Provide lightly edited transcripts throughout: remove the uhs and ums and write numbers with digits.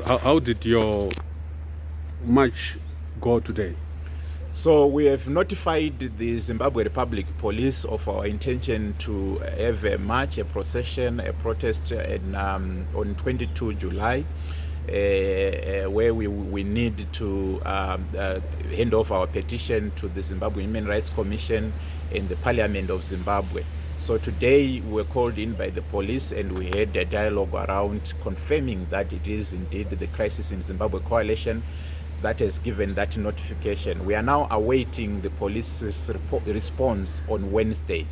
How did your march go today? So we have notified the Zimbabwe Republic Police of our intention to have a march, a procession, a protest on 22 July, where we need to hand off our petition to the Zimbabwe Human Rights Commission and the Parliament of Zimbabwe. So today we were called in by the police and we had a dialogue around confirming that it is indeed the Crisis in Zimbabwe Coalition that has given that notification. We are now awaiting the police's response on Wednesday,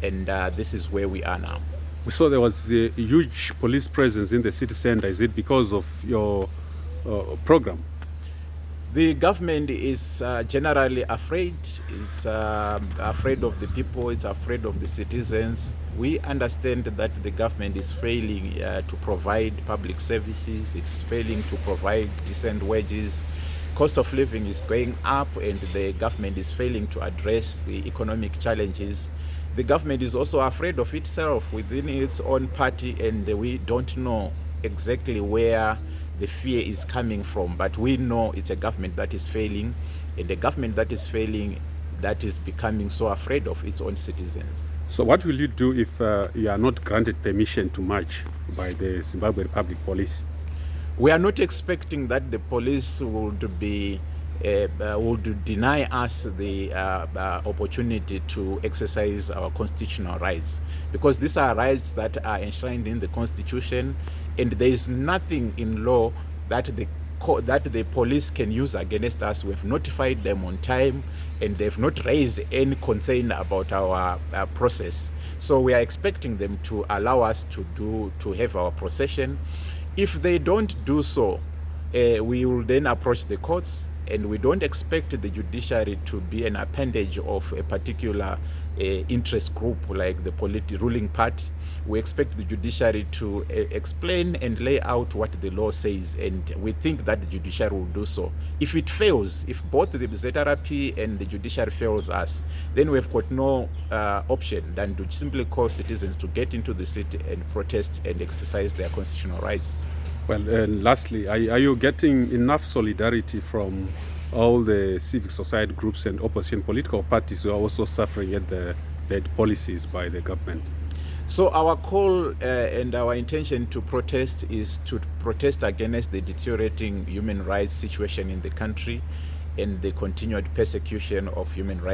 and this is where we are now. We saw there was a huge police presence in the city center. Is it because of your program? The government is generally afraid. It's afraid of the people. It's afraid of the citizens. We understand that the government is failing to provide public services. It's failing to provide decent wages. Cost of living is going up, and the government is failing to address the economic challenges. The government is also afraid of itself within its own party, and we don't know exactly where the fear is coming from, but we know it's a government that is failing, and a government that is failing that is becoming so afraid of its own citizens. So what will you do if you are not granted permission to march by the Zimbabwe Republic Police? We are not expecting that the police would deny us the opportunity to exercise our constitutional rights, because these are rights that are enshrined in the Constitution, and there is nothing in law that the police can use against us. We've notified them on time, and they've not raised any concern about our process. So we are expecting them to allow us to have our procession. If they don't do so, we will then approach the courts, and we don't expect the judiciary to be an appendage of a particular interest group like the ruling party. We expect the judiciary to explain and lay out what the law says, and we think that the judiciary will do so. If it fails, if both the ZRP and the judiciary fails us, then we've got no option than to simply call citizens to get into the city and protest and exercise their constitutional rights. Well, and lastly, are you getting enough solidarity from all the civic society groups and opposition political parties who are also suffering at the bad policies by the government? So our call and our intention to protest is to protest against the deteriorating human rights situation in the country and the continued persecution of human rights